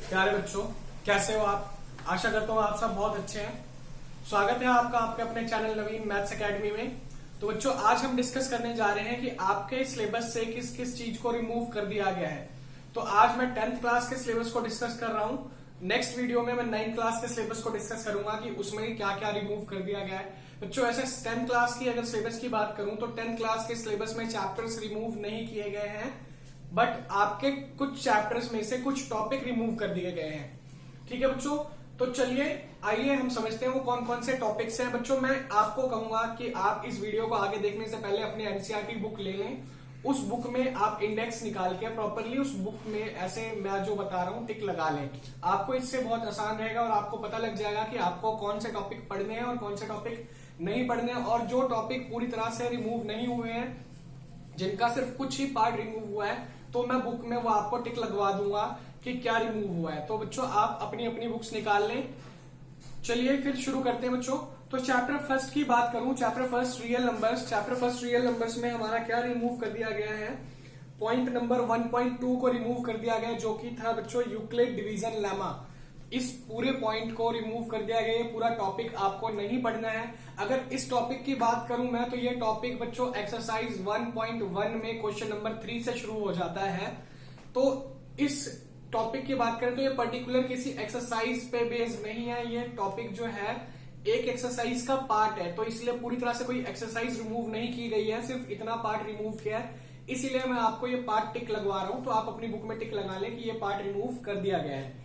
प्यारे बच्चों, कैसे हो आप? आशा करता हूँ आप सब बहुत अच्छे हैं। स्वागत है आपका आपके अपने चैनल नवीन मैथ्स एकेडमी में। तो बच्चों, आज हम डिस्कस करने जा रहे हैं कि आपके सिलेबस से किस किस चीज को रिमूव कर दिया गया है। तो आज मैं 10th क्लास के सिलेबस को डिस्कस कर रहा हूँ। नेक्स्ट वीडियो में मैं 9th क्लास के सिलेबस को डिस्कस करूंगा कि उसमें क्या क्या रिमूव कर दिया गया है। बच्चों, ऐसे 10th क्लास की अगर सिलेबस की बात करूं तो 10th क्लास के सिलेबस में चैप्टर्स रिमूव नहीं किए गए हैं, बट आपके कुछ चैप्टर्स में से कुछ टॉपिक रिमूव कर दिए गए हैं। ठीक है बच्चों, तो चलिए आइए हम समझते हैं वो कौन कौन से टॉपिक्स हैं। बच्चों, मैं आपको कहूंगा कि आप इस वीडियो को आगे देखने से पहले अपनी एनसीईआरटी बुक ले लें। उस बुक में आप इंडेक्स निकाल के प्रॉपरली उस बुक में ऐसे मैं जो बता रहा हूं टिक लगा लें। आपको इससे बहुत आसान रहेगा और आपको पता लग जाएगा कि आपको कौन से टॉपिक पढ़ने हैं और कौन से टॉपिक नहीं पढ़ने हैं। और जो टॉपिक पूरी तरह से रिमूव नहीं हुए हैं, जिनका सिर्फ कुछ ही पार्ट रिमूव हुआ है, तो मैं बुक में वो आपको टिक लगवा दूंगा कि क्या रिमूव हुआ है। तो बच्चों, आप अपनी अपनी बुक्स निकाल लें। चलिए फिर शुरू करते हैं बच्चों। तो चैप्टर फर्स्ट की बात करूं, चैप्टर फर्स्ट रियल नंबर्स में हमारा क्या रिमूव कर दिया गया है? पॉइंट नंबर 1.2 को रिमूव कर दिया गया, जो कि था बच्चों यूक्लिड डिवीजन लेमा। इस पूरे पॉइंट को रिमूव कर दिया गया। ये पूरा टॉपिक आपको नहीं पढ़ना है। अगर इस टॉपिक की बात करूं मैं, तो ये टॉपिक बच्चों एक्सरसाइज 1.1 में क्वेश्चन नंबर 3 से शुरू हो जाता है। तो इस टॉपिक की बात करें तो ये पर्टिकुलर किसी एक्सरसाइज पे बेस्ड नहीं है। ये टॉपिक जो है एक एक्सरसाइज का पार्ट है, तो इसलिए पूरी तरह से कोई एक्सरसाइज रिमूव नहीं की गई है, सिर्फ इतना पार्ट रिमूव किया है। इसीलिए मैं आपको ये पार्ट टिक लगवा रहा हूं। तो आप अपनी बुक में टिक लगा लें कि ये पार्ट रिमूव कर दिया गया है।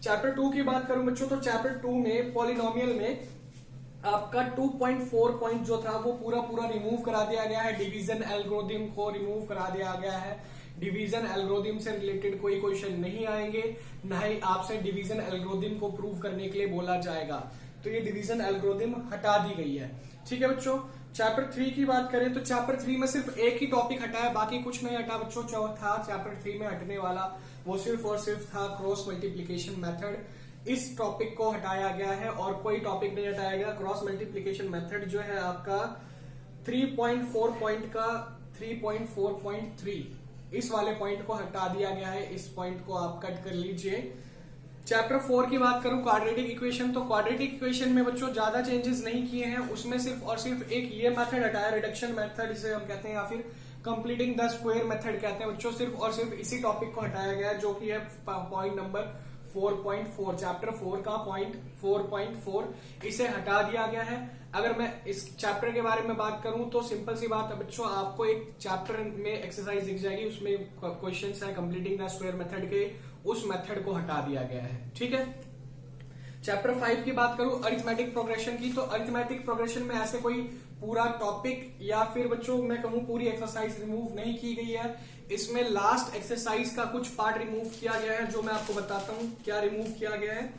चैप्टर 2 की बात करूं बच्चों, तो चैप्टर 2 में पॉलिनोमियल में आपका 2.4 पॉइंट जो था वो पूरा रिमूव करा दिया गया है। डिवीजन एल्गोरिथम को रिमूव करा दिया गया है। डिवीजन एल्गोरिथम से रिलेटेड कोई क्वेश्चन नहीं आएंगे, ना ही आपसे डिवीजन एल्गोरिथम को प्रूव करने के लिए बोला जाएगा। तो ये डिवीजन एल्गोरिथम हटा दी गई है। ठीक है बच्चों, चैप्टर 3 की बात करें तो चैप्टर 3 में सिर्फ एक ही टॉपिक हटा है, बाकी कुछ नहीं हटा बच्चों। जो था चैप्टर 3 में हटने वाला वो सिर्फ और सिर्फ था क्रॉस मल्टीप्लीकेशन मेथड। इस टॉपिक को हटाया गया है और कोई टॉपिक नहीं हटाया गया। क्रॉस मल्टीप्लीकेशन मेथड जो है आपका 3.4 पॉइंट का 3.4.3 इस वाले पॉइंट को हटा दिया गया है। इस पॉइंट को आप कट कर लीजिए। चैप्टर 4 की बात करूं क्वाड्रेटिक इक्वेशन, तो क्वाड्रेटिक इक्वेशन में बच्चों ज्यादा चेंजेस नहीं किए हैं। उसमें सिर्फ और सिर्फ एक ये मेथड हटाया, रिडक्शन मेथड जिसे हम कहते हैं, या फिर कंप्लीटिंग द स्क्वायर मेथड कहते हैं बच्चों। सिर्फ और सिर्फ इसी टॉपिक को हटाया गया है, जो कि है पॉइंट नंबर 4.4, चैप्टर 4 का पॉइंट 4.4 इसे हटा दिया गया है। अगर मैं इस चैप्टर के बारे में बात करूं तो सिंपल सी बात है बच्चों, आपको एक चैप्टर में एक्सरसाइज दिख जाएगी, उसमें क्वेश्चंस है कंप्लीटिंग द स्क्वायर मेथड के, उस मेथड को हटा दिया गया है। ठीक है। चैप्टर 5 की बात करूं अरिथमेटिक प्रोग्रेशन की, तो अरिथमेटिक प्रोग्रेशन में ऐसे कोई पूरा टॉपिक या फिर बच्चों मैं कहूं पूरी एक्सरसाइज रिमूव नहीं की गई है। इसमें लास्ट एक्सरसाइज का कुछ पार्ट रिमूव किया गया है, जो मैं आपको बताता हूं क्या रिमूव किया गया है।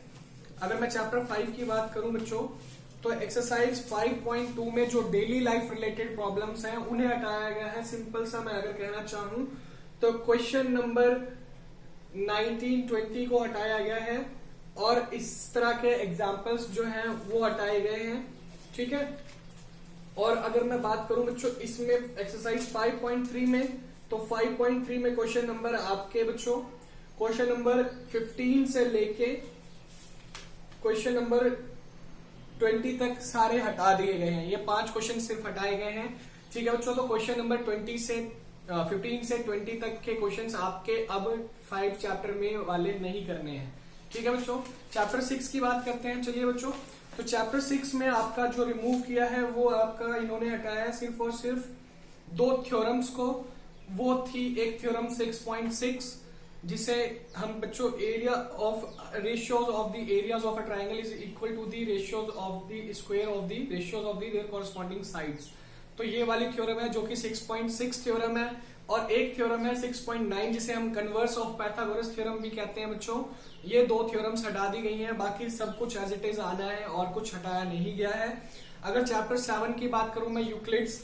अगर मैं चैप्टर 5 की बात करूं बच्चों, तो एक्सरसाइज 5.2 में जो डेली लाइफ रिलेटेड प्रॉब्लम्स हैं उन्हें हटाया गया है। सिंपल सा मैं अगर कहना चाहूं तो क्वेश्चन नंबर 19, 20 को हटाया गया है और इस तरह के एग्जाम्पल्स जो हैं वो हटाए गए हैं। ठीक है। और अगर मैं बात करूं बच्चों इसमें एक्सरसाइज 5.3 में, तो 5.3 में क्वेश्चन नंबर आपके बच्चों क्वेश्चन नंबर 15 से लेके क्वेश्चन नंबर 20 तक सारे हटा दिए गए हैं। ये 5 क्वेश्चन सिर्फ हटाए गए हैं। ठीक है बच्चों, तो क्वेश्चन नंबर 15 से 20 तक के क्वेश्चंस आपके अब 5 चैप्टर में वाले नहीं करने हैं। ठीक है बच्चों, चैप्टर 6 की बात करते हैं। चलिए बच्चों, तो चैप्टर 6 में आपका जो रिमूव किया है वो आपका इन्होंने हटाया है सिर्फ और सिर्फ 2 थ्योरम्स को। वो थी एक थ्योरम 6.6 जिसे हम बच्चों area of ratios of the areas of a triangle is equal to the ratios of the square of the ratios of the their corresponding sides. तो ये वाली थ्योरम है जो कि 6.6 थ्योरम है। और एक थ्योरम है 6.9 जिसे हम कन्वर्स ऑफ पाइथागोरस थ्योरम भी कहते हैं बच्चों। ये 2 थ्योरम्स हटा दी गई हैं, बाकी सब कुछ एज इट इज आना है और कुछ हटाया नहीं गया है। अगर चैप्टर 7 की बात करूं मैं यूक्लिड्स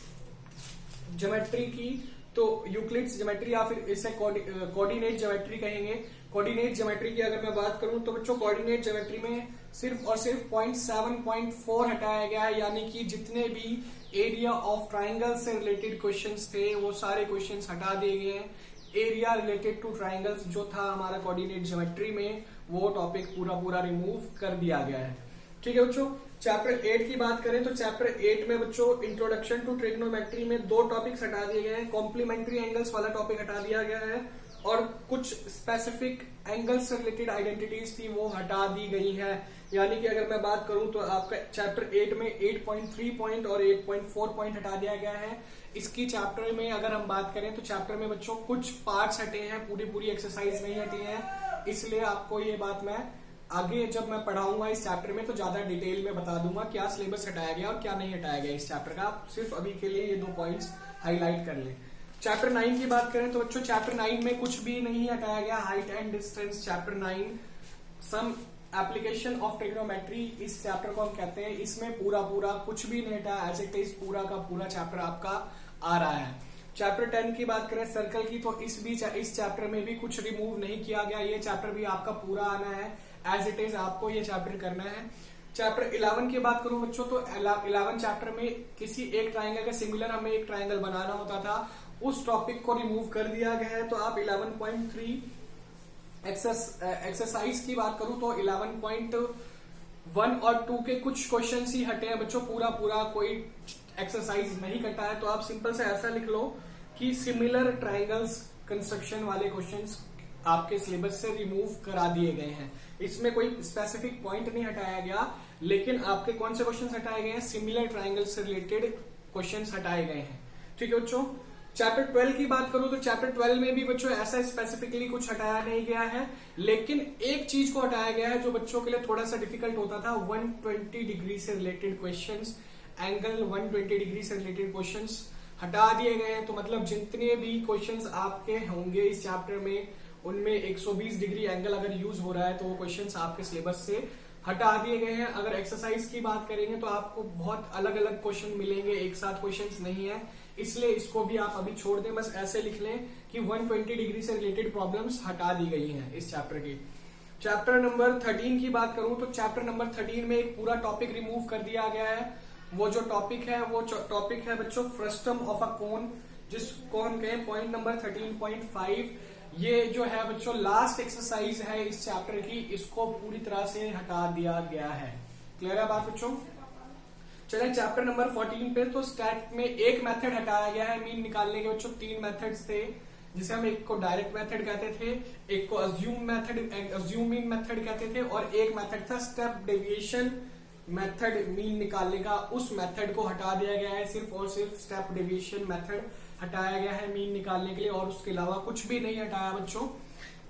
ज्योमेट्री की, तो यूक्लिड्स ज्योमेट्री या फिर इसे कोऑर्डिनेट ज्योमेट्री कहेंगे। कोऑर्डिनेट ज्योमेट्री की अगर मैं बात करूं तो बच्चों कोऑर्डिनेट ज्योमेट्री में सिर्फ और सिर्फ पॉइंट 7.4 हटाया गया है, यानी कि जितने भी एरिया ऑफ ट्राइंगल से रिलेटेड क्वेश्चंस थे वो सारे क्वेश्चंस हटा दिए गए हैं। एरिया रिलेटेड टू ट्राइंगल्स जो था हमारा कोऑर्डिनेट ज्योमेट्री में, वो टॉपिक पूरा रिमूव कर दिया गया है। ठीक है बच्चों, चैप्टर 8 की बात करें तो चैप्टर 8 में बच्चों इंट्रोडक्शन टू ट्रिग्नोमेट्री में 2 टॉपिक्स हटा दिए गए हैं। कॉम्प्लीमेंट्री एंगल्स वाला टॉपिक हटा दिया गया है और कुछ स्पेसिफिक एंगल्स से रिलेटेड आइडेंटिटीज थी वो हटा दी गई है। यानी कि अगर मैं बात करूं तो आपका चैप्टर 8 में 8.3 पॉइंट और 8.4 पॉइंट हटा दिया गया है। इसकी चैप्टर में अगर हम बात करें तो चैप्टर में बच्चों कुछ पार्ट्स हटे हैं, पूरी एक्सरसाइज नहीं हटी है। इसलिए आपको ये बात मैं आगे जब मैं पढ़ाऊंगा इस चैप्टर में तो ज्यादा डिटेल में बता दूंगा क्या सिलेबस हटाया गया और क्या नहीं हटाया गया इस चैप्टर का। आप सिर्फ अभी के लिए ये 2 पॉइंट्स हाईलाइट कर लें। चैप्टर 9 की बात करें तो बच्चों चैप्टर 9 में कुछ भी नहीं हटाया गया। Height and distance chapter 9, some application of trigonometry इस चैप्टर को हम कहते हैं। इसमें पूरा कुछ भी नहीं हटाया, एज इट इज पूरा का पूरा चैप्टर आपका आ रहा है। चैप्टर 10 की बात करें सर्कल की तो इस चैप्टर में भी कुछ रिमूव नहीं किया गया। ये चैप्टर भी आपका पूरा आना है, एज इट इज आपको ये चैप्टर करना है। चैप्टर 11 की बात करूं बच्चों तो 11 चैप्टर में किसी एक ट्राइंगल का सिमिलर हमें एक ट्राइंगल बनाना होता था, उस टॉपिक को रिमूव कर दिया गया है। तो आप 11.3 एक्सरसाइज की बात करूं तो 11.1 और 2 के कुछ क्वेश्चन ही हटे हैं बच्चों, पूरा कोई एक्सरसाइज नहीं कटा है। तो आप सिंपल से ऐसा लिख लो कि सिमिलर ट्राइंगल्स कंस्ट्रक्शन वाले क्वेश्चंस आपके सिलेबस से रिमूव करा दिए गए हैं। इसमें कोई स्पेसिफिक पॉइंट नहीं हटाया गया, लेकिन आपके कौन से क्वेश्चंस हटाए गए हैं, सिमिलर ट्राइंगल से रिलेटेड क्वेश्चंस हटाए गए हैं। ठीक है बच्चों, चैप्टर 12 की बात करूं तो चैप्टर 12 में भी बच्चों ऐसा स्पेसिफिकली कुछ हटाया नहीं गया है, लेकिन एक चीज को हटाया गया है जो बच्चों के लिए थोड़ा सा डिफिकल्ट होता था। 120 डिग्री से रिलेटेड क्वेश्चंस, एंगल 120 डिग्री से रिलेटेड क्वेश्चंस हटा दिए गए हैं। तो मतलब जितने भी क्वेश्चंस आपके होंगे इस चैप्टर में उनमें 120 डिग्री एंगल अगर यूज हो रहा है तो वो क्वेश्चंस आपके सिलेबस से हटा दिए गए हैं। अगर एक्सरसाइज की बात करेंगे तो आपको बहुत अलग अलग क्वेश्चन मिलेंगे, एक साथ क्वेश्चंस नहीं है, इसलिए इसको भी आप अभी छोड़ दें। बस ऐसे लिख लें कि 120 डिग्री से रिलेटेड प्रॉब्लम्स हटा दी गई हैं इस चैप्टर की। चैप्टर नंबर 13 की बात करूं तो चैप्टर नंबर 13 में एक पूरा टॉपिक रिमूव कर दिया गया है। वो जो टॉपिक है वो टॉपिक है बच्चों फ्रस्टम ऑफ अ कोन, जिसको हम कहें पॉइंट नंबर 13.5। ये जो है बच्चों लास्ट एक्सरसाइज है इस चैप्टर की, इसको पूरी तरह से हटा दिया गया है। क्लियर है बात बच्चों? चले चैप्टर नंबर 14 पे। तो स्टैट में एक मेथड हटाया गया है मीन निकालने के बच्चों। 3 मेथड्स थे, जिसे हम एक को डायरेक्ट मेथड कहते थे, एक को अज्यूम मीन मेथड कहते थे, और एक मेथड था स्टेप डेविएशन मेथड मीन निकालने का। उस मेथड को हटा दिया गया है, सिर्फ और सिर्फ स्टेप डेविएशन मेथड हटाया गया है मीन निकालने के लिए, और उसके अलावा कुछ भी नहीं हटाया बच्चों।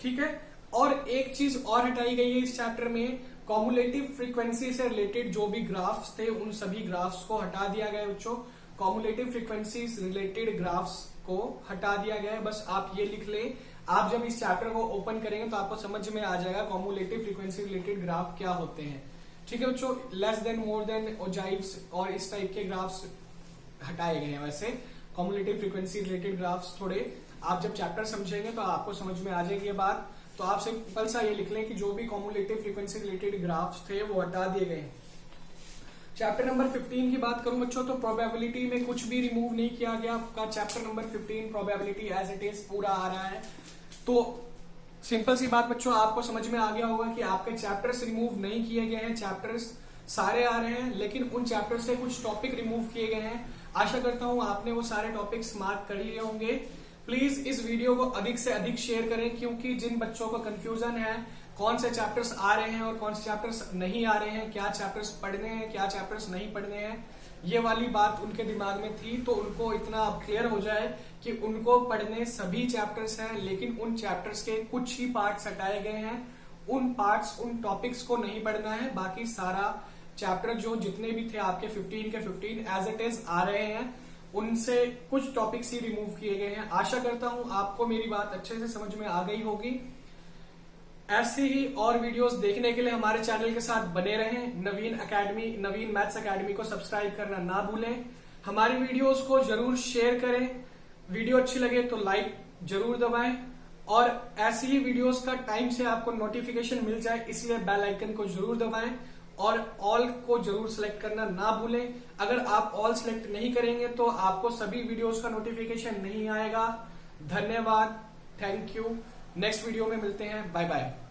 ठीक है, और एक चीज और हटाई गई है इस चैप्टर में, कॉमुलेटिव फ्रीक्वेंसी से रिलेटेड जो भी ग्राफ्स थे उन सभी ग्राफ्स को हटा दिया गया है बच्चों। कॉमुलेटिव फ्रीक्वेंसी रिलेटेड ग्राफ्स को हटा दिया गया है, बस आप ये लिख लें। आप जब इस चैप्टर को ओपन करेंगे तो आपको समझ में आ जाएगा कॉमुलेटिव फ्रीक्वेंसी रिलेटेड ग्राफ क्या होते हैं। ठीक है बच्चों, लेस देन, मोर देन, ओजाइव्स और इस टाइप के ग्राफ्स हटाए गए हैं। वैसे कॉमुलेटिव फ्रीक्वेंसी रिलेटेड ग्राफ्स थोड़े आप जब चैप्टर समझेंगे तो आपको समझ में आ जाएगी ये बात। तो आप सिंपल सा ये लिख लें कि जो भी कॉमुलेटिव फ्रीक्वेंसी रिलेटेड ग्राफ्स थे वो हटा दिए गए। चैप्टर नंबर 15 की बात करूं बच्चों तो प्रोबेबिलिटी में कुछ भी रिमूव नहीं किया गया। आपका chapter number 15 probability as it is पूरा आ रहा है। तो सिंपल सी बात बच्चों, आपको समझ में आ गया होगा कि आपके चैप्टर्स रिमूव नहीं किए गए हैं, चैप्टर्स सारे आ रहे हैं, लेकिन उन चैप्टर से कुछ टॉपिक रिमूव किए गए हैं। आशा करता हूं आपने वो सारे टॉपिक्स मार्क कर लिए होंगे। प्लीज इस वीडियो को अधिक से अधिक शेयर करें, क्योंकि जिन बच्चों को कंफ्यूजन है कौन से चैप्टर्स आ रहे हैं और कौन से चैप्टर्स नहीं आ रहे हैं, क्या चैप्टर्स पढ़ने हैं क्या चैप्टर्स नहीं पढ़ने हैं, ये वाली बात उनके दिमाग में थी, तो उनको इतना अब क्लियर हो जाए कि उनको पढ़ने सभी चैप्टर्स हैं, लेकिन उन चैप्टर्स के कुछ ही पार्ट्स हटाए गए हैं। उन पार्ट्स, उन टॉपिक्स को नहीं पढ़ना है, बाकी सारा चैप्टर जो जितने भी थे आपके 15 के 15 एज इट इज आ रहे हैं। उनसे कुछ टॉपिक्स ही रिमूव किए गए हैं। आशा करता हूं आपको मेरी बात अच्छे से समझ में आ गई होगी। ऐसे ही और वीडियोस देखने के लिए हमारे चैनल के साथ बने रहें। नवीन मैथ्स एकेडमी को सब्सक्राइब करना ना भूलें। हमारी वीडियोस को जरूर शेयर करें, वीडियो अच्छी लगे तो लाइक जरूर दबाएं, और ऐसी ही वीडियोस का टाइम से आपको नोटिफिकेशन मिल जाए इसलिए बेल आइकन को जरूर दबाएं, और ऑल को जरूर सिलेक्ट करना ना भूलें। अगर आप ऑल सिलेक्ट नहीं करेंगे तो आपको सभी वीडियोस का नोटिफिकेशन नहीं आएगा। धन्यवाद। Thank you. नेक्स्ट वीडियो में मिलते हैं। Bye bye.